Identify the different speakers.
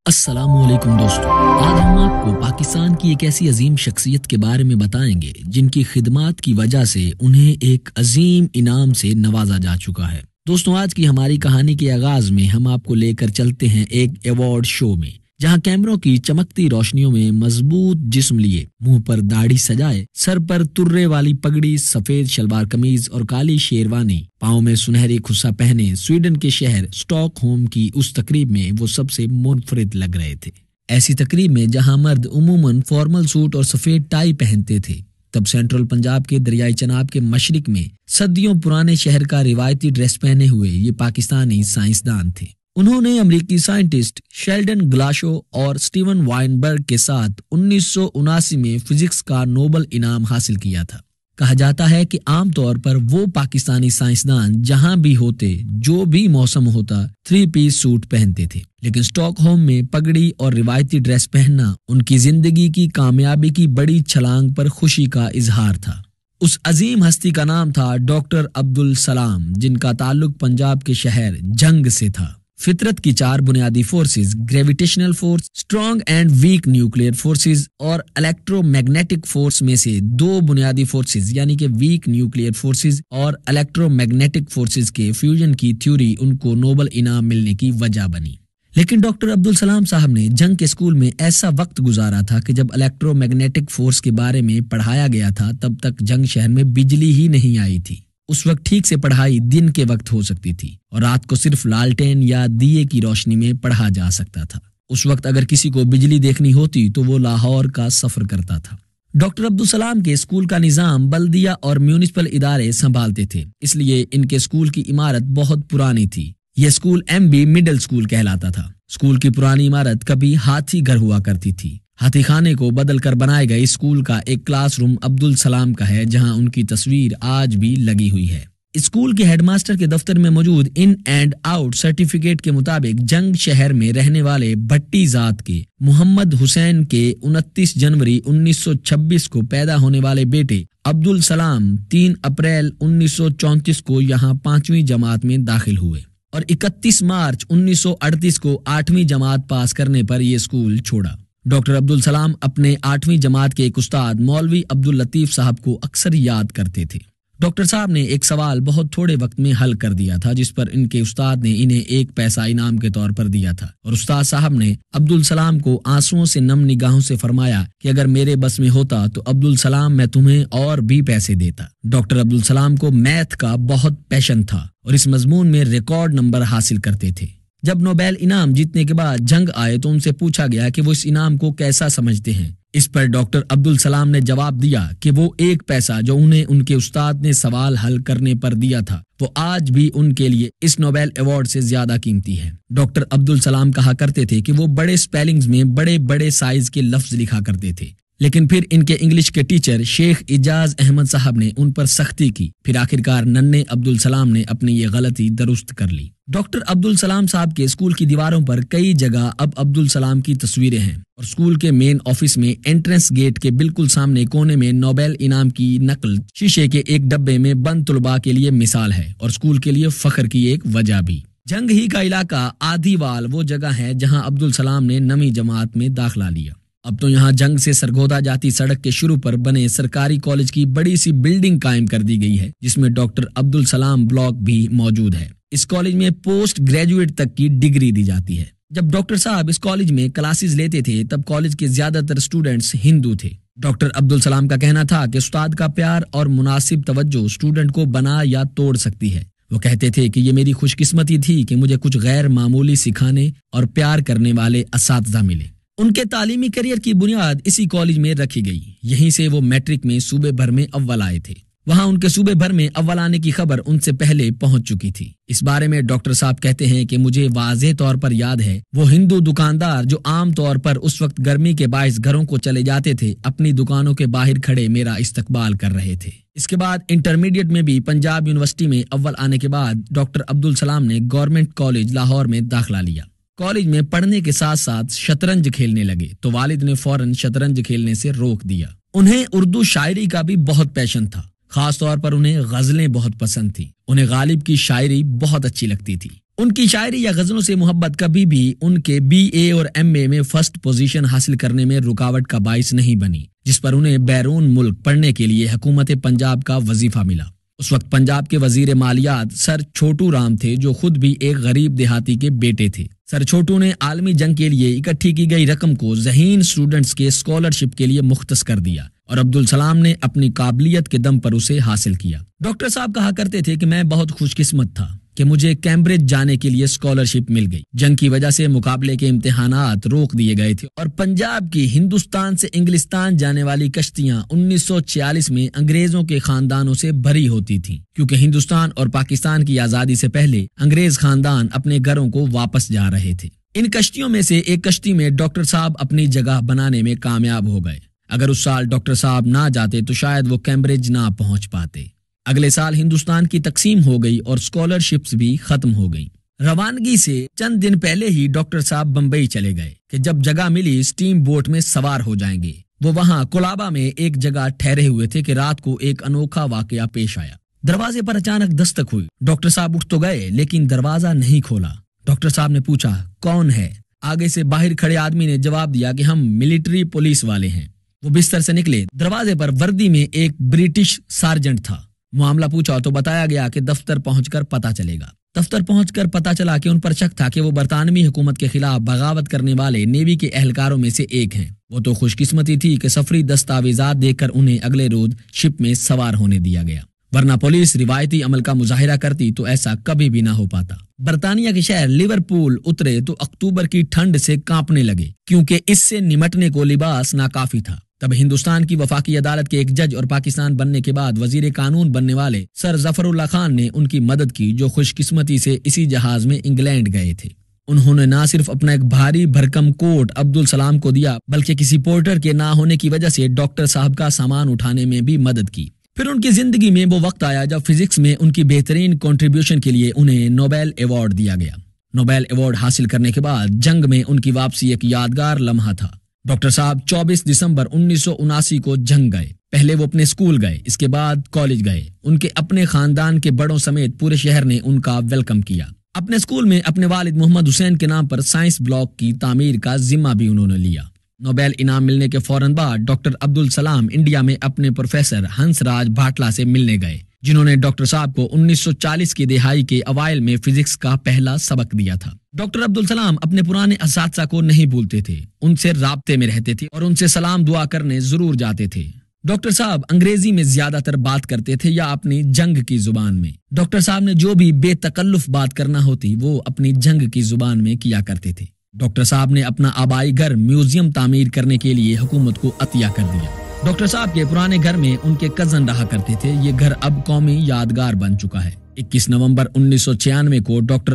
Speaker 1: अस्सलाम वालेकुम दोस्तों, आज हम आपको पाकिस्तान की एक ऐसी अजीम शख्सियत के बारे में बताएंगे जिनकी खिदमत की वजह से उन्हें एक अजीम इनाम से नवाजा जा चुका है। दोस्तों, आज की हमारी कहानी के आगाज में हम आपको लेकर चलते हैं एक अवार्ड शो में, जहां कैमरों की चमकती रोशनियों में मजबूत जिस्म लिए, मुंह पर दाढ़ी सजाए, सर पर तुर्रे वाली पगड़ी, सफेद शलवार कमीज और काली शेरवानी, पाँव में सुनहरी खुस्सा पहने स्वीडन के शहर स्टॉकहोम की उस तकरीब में वो सबसे मुनफरिद लग रहे थे। ऐसी तकरीब में जहां मर्द उमूमन फॉर्मल सूट और सफेद टाई पहनते थे, तब सेंट्रल पंजाब के दरियाई चनाब के मशरिक में सदियों पुराने शहर का रिवायती ड्रेस पहने हुए ये पाकिस्तानी साइंसदान थे। उन्होंने अमेरिकी साइंटिस्ट शेल्डन ग्लाशो और स्टीवन वाइनबर्ग के साथ 1979 में फिजिक्स का नोबेल इनाम हासिल किया था। कहा जाता है कि आमतौर पर वो पाकिस्तानी साइंसदान जहां भी होते, जो भी मौसम होता, 3 पीस सूट पहनते थे, लेकिन स्टॉकहोम में पगड़ी और रिवायती ड्रेस पहनना उनकी जिंदगी की कामयाबी की बड़ी छलांग पर खुशी का इजहार था। उस अजीम हस्ती का नाम था डॉक्टर अब्दुल सलाम, जिनका ताल्लुक पंजाब के शहर जंग से था। फितरत की 4 बुनियादी forces, gravitational force, strong and weak nuclear forces और इलेक्ट्रोमैग्नेटिक फोर्स में से 2 बुनियादी फोर्सेस यानी कि वीक न्यूक्लियर फोर्सेस और इलेक्ट्रोमैग्नेटिक फोर्सेस के फ्यूजन की थ्योरी उनको नोबेल इनाम मिलने की वजह बनी। लेकिन डॉक्टर अब्दुल सलाम साहब ने जंग के स्कूल में ऐसा वक्त गुजारा था कि जब इलेक्ट्रोमैग्नेटिक फोर्स के बारे में पढ़ाया गया था, तब तक जंग शहर में बिजली ही नहीं आई थी। उस वक्त ठीक से पढ़ाई दिन के वक्त हो सकती थी और रात को सिर्फ लालटेन या दिए की रोशनी में पढ़ा जा सकता था। उस वक्त अगर किसी को बिजली देखनी होती तो वो लाहौर का सफर करता था। डॉक्टर अब्दुल सलाम के स्कूल का निजाम बल्दिया और म्यूनिसिपल इदारे संभालते थे, इसलिए इनके स्कूल की इमारत बहुत पुरानी थी। यह स्कूल MB मिडिल स्कूल कहलाता था। स्कूल की पुरानी इमारत कभी हाथी घर हुआ करती थी। हाथी खाने को बदल कर बनाए गए स्कूल का एक क्लासरूम अब्दुल सलाम का है, जहां उनकी तस्वीर आज भी लगी हुई है। स्कूल के हेडमास्टर के दफ्तर में मौजूद इन एंड आउट सर्टिफिकेट के मुताबिक जंग शहर में रहने वाले भट्टी जात के मोहम्मद हुसैन के 29 जनवरी 1926 को पैदा होने वाले बेटे अब्दुल सलाम 3 अप्रैल 1934 को यहाँ 5वीं जमात में दाखिल हुए और 31 मार्च 1938 को 8वीं जमात पास करने पर यह स्कूल छोड़ा। डॉक्टर अब्दुल सलाम अपने 8वीं जमात के एक उस्ताद मौलवी अब्दुल लतीफ साहब को अक्सर याद करते थे। डॉक्टर साहब ने एक सवाल बहुत थोड़े वक्त में हल कर दिया था, जिस पर इनके उस्ताद ने इन्हें 1 पैसा इनाम के तौर पर दिया था और उस्ताद साहब ने अब्दुल सलाम को आंसुओं से नम निगाहों से फरमाया कि अगर मेरे बस में होता तो अब्दुल सलाम मैं तुम्हें और भी पैसे देता। डॉक्टर अब्दुल सलाम को मैथ का बहुत पैशन था और इस मजमून में रिकॉर्ड नंबर हासिल करते थे। जब नोबेल इनाम जीतने के बाद जंग आए तो उनसे पूछा गया कि वो इस इनाम को कैसा समझते हैं। इस पर डॉक्टर अब्दुल सलाम ने जवाब दिया कि वो 1 पैसा जो उन्हें उनके उस्ताद ने सवाल हल करने पर दिया था, वो आज भी उनके लिए इस नोबेल अवार्ड से ज्यादा कीमती है। डॉक्टर अब्दुल सलाम कहा करते थे कि वो बड़े स्पेलिंग्स में बड़े बड़े साइज के लफ्ज लिखा करते थे, लेकिन फिर इनके इंग्लिश के टीचर शेख इजाज अहमद साहब ने उन पर सख्ती की। फिर आखिरकार नन्हे अब्दुल सलाम ने अपनी ये गलती दुरुस्त कर ली। डॉक्टर अब्दुल सलाम साहब के स्कूल की दीवारों पर कई जगह अब अब्दुल सलाम की तस्वीरें हैं और स्कूल के मेन ऑफिस में एंट्रेंस गेट के बिल्कुल सामने कोने में नोबेल इनाम की नकल शीशे के एक डब्बे में बंद तुलबा के लिए मिसाल है और स्कूल के लिए फख्र की एक वजह भी। जंग ही का इलाका आदिवाल वो जगह है जहाँ अब्दुल सलाम ने 9वीं जमात में दाखिला लिया। अब तो यहाँ जंग से सरगोदा जाती सड़क के शुरू पर बने सरकारी कॉलेज की बड़ी सी बिल्डिंग कायम कर दी गई है, जिसमें डॉक्टर अब्दुल सलाम ब्लॉक भी मौजूद है। इस कॉलेज में पोस्ट ग्रेजुएट तक की डिग्री दी जाती है। जब डॉक्टर साहब इस कॉलेज में क्लासेस लेते थे तब कॉलेज के ज्यादातर स्टूडेंट्स हिंदू थे। डॉक्टर अब्दुल सलाम का कहना था कि उस्ताद का प्यार और मुनासिब तवज्जो स्टूडेंट को बना या तोड़ सकती है। वो कहते थे कि ये मेरी खुशकिस्मती थी कि मुझे कुछ गैर मामूली सिखाने और प्यार करने वाले असातिज़ा मिले। उनके तालीमी करियर की बुनियाद इसी कॉलेज में रखी गई। यहीं से वो मैट्रिक में सूबे भर में अव्वल आए थे। वहां उनके सूबे भर में अव्वल आने की खबर उनसे पहले पहुंच चुकी थी। इस बारे में डॉक्टर साहब कहते हैं कि मुझे वाज़ेह तौर पर याद है, वो हिंदू दुकानदार जो आम तौर पर उस वक्त गर्मी के बाइस घरों को चले जाते थे, अपनी दुकानों के बाहर खड़े मेरा इस्तकबाल कर रहे थे। इसके बाद इंटरमीडिएट में भी पंजाब यूनिवर्सिटी में अव्वल आने के बाद डॉक्टर अब्दुल सलाम ने गवर्नमेंट कॉलेज लाहौर में दाखिला लिया। कॉलेज में पढ़ने के साथ साथ शतरंज खेलने लगे तो वालिद ने फौरन शतरंज खेलने से रोक दिया। उन्हें उर्दू शायरी का भी बहुत पैशन था। खास तौर पर उन्हें गजलें बहुत पसंद थी। उन्हें गालिब की शायरी बहुत अच्छी लगती थी। ان کی شاعری یا غزلوں سے محبت کبھی بھی ان کے BA اور MA میں فرسٹ پوزیشن حاصل کرنے میں رکاوٹ کا باعث نہیں بنی، جس پر انہیں بیرون ملک پڑھنے کے لیے حکومت پنجاب کا وظیفہ ملا۔ اس وقت پنجاب کے وزیر مالیات سر چھوٹو رام تھے، جو خود بھی ایک غریب دیہاتی کے بیٹے تھے۔ سر چھوٹو نے عالمی جنگ کے لیے اکٹھی کی گئی رقم کو ذہین اسٹوڈنٹس کے اسکالرشپ کے لیے مختص کر دیا اور عبدالسلام نے اپنی قابلیت کے دم پر اسے حاصل کیا۔ ڈاکٹر صاحب کہا کرتے تھے کہ میں بہت خوش قسمت تھا کہ مجھے کیمبرج جانے کے لیے اسکالرشپ مل گئی۔ جنگ کی وجہ سے مقابلے کے امتحانات روک دیے گئے تھے اور پنجاب کی ہندوستان سے انگلستان جانے والی کشتیاں 1946 میں انگریزوں کے خاندانوں سے بھری ہوتی تھیں، کیونکہ ہندوستان اور پاکستان کی آزادی سے پہلے انگریز خاندان اپنے گھروں کو واپس جا رہے تھے۔ ان کشتیوں میں سے ایک کشتی میں ڈاکٹر صاحب اپنی جگہ بنانے میں کامیاب ہو گئے۔ اگر اس سال ڈاکٹر صاحب نہ جاتے تو شاید وہ کیمبرج نہ پہنچ پاتے۔ اگلے سال ہندوستان کی تقسیم ہو گئی اور اسکالرشپس بھی ختم ہو گئیں۔ روانگی سے چند دن پہلے ہی ڈاکٹر صاحب بمبئی چلے گئے کہ جب جگہ ملی اسٹیم بوٹ میں سوار ہو جائیں گے۔ وہ وہاں کولابا میں ایک جگہ ٹھہرے ہوئے تھے کہ رات کو ایک انوکھا واقعہ پیش آیا۔ دروازے پر اچانک دستک ہوئی۔ ڈاکٹر صاحب اٹھ تو گئے لیکن دروازہ نہیں کھولا۔ ڈاکٹر صاحب نے پوچھا کون ہے؟ آگے سے باہر کھڑے آدمی نے جواب دیا کہ ہم ملٹری پولیس والے ہیں۔ وہ بستر سے نکلے۔ دروازے پر وردی میں ایک برٹش سارجنٹ تھا۔ معاملہ پوچھا تو بتایا گیا کہ دفتر پہنچ کر پتہ چلے گا۔ دفتر پہنچ کر پتہ چلا کہ ان پر شک تھا کہ وہ برطانوی حکومت کے خلاف بغاوت کرنے والے نیوی کے اہلکاروں میں سے ایک ہیں۔ وہ تو خوش قسمتی تھی کہ سفری دستاویزات دیکھ کر انہیں اگلے روز شپ میں سوار ہونے دیا گیا، ورنہ پولیس روایتی عمل کا مظاہرہ کرتی تو ایسا کبھی بھی نہ ہو پاتا۔ برطانیہ کے شہر لیورپول اترے تو اکتوبر کی ٹھنڈ سے کانپنے لگے، کیونکہ اس سے نمٹنے کو لباس ناکافی تھا۔ تب ہندوستان کی وفاقی عدالت کے ایک جج اور پاکستان بننے کے بعد وزیر قانون بننے والے سر ظفر اللہ خان نے ان کی مدد کی، جو خوش قسمتی سے اسی جہاز میں انگلینڈ گئے تھے۔ انہوں نے نہ صرف اپنا ایک بھاری بھرکم کوٹ عبدالسلام کو دیا، بلکہ کسی پورٹر کے نہ ہونے کی وجہ سے ڈاکٹر صاحب کا سامان اٹھانے میں بھی مدد کی۔ پھر ان کی زندگی میں وہ وقت آیا جب فزکس میں ان کی بہترین کنٹریبیوشن کے لیے انہیں نوبیل ایوارڈ دیا گیا۔ نوبیل ایوارڈ حاصل کرنے کے بعد جنگ میں ان کی واپسی ایک یادگار لمحہ تھا۔ ڈاکٹر صاحب 24 دسمبر 1979 کو جنگ گئے۔ پہلے وہ اپنے اسکول گئے، اس کے بعد کالج گئے۔ ان کے اپنے خاندان کے بڑوں سمیت پورے شہر نے ان کا ویلکم کیا۔ اپنے اسکول میں اپنے والد محمد حسین کے نام پر سائنس بلاک کی تعمیر کا ذمہ بھی انہوں نے لیا۔ نوبیل انعام ملنے کے فوراً بعد ڈاکٹر عبدالسلام انڈیا میں اپنے پروفیسر ہنس راج بھاٹلا سے ملنے گئے، جنہوں نے ڈاکٹر صاحب کو 1940 کی دہائی کے اوائل میں فزکس کا پہلا سبق دیا تھا۔ ڈاکٹر عبدالسلام اپنے پرانے اساتذہ کو نہیں بھولتے تھے، ان سے رابطے میں رہتے تھے اور ان سے سلام دعا کرنے ضرور جاتے تھے۔ ڈاکٹر صاحب انگریزی میں زیادہ تر بات کرتے تھے یا اپنی جنگ کی زبان میں۔ ڈاکٹر صاحب نے جو بھی بے تکلف بات کرنا ہوتی وہ اپنی جنگ کی زبان میں کیا کرتے تھے۔ ڈاکٹر صاحب نے اپنا آبائی گھر میوزیم تعمیر کرنے کے لیے حکومت کو عطیہ کر دیا۔ ڈاکٹر صاحب کے پرانے گھر میں ان کے کزن رہا کرتے تھے۔ یہ گھر اب قومی یادگار بن چکا ہے۔ 21 نومبر 1996 کو ڈاکٹر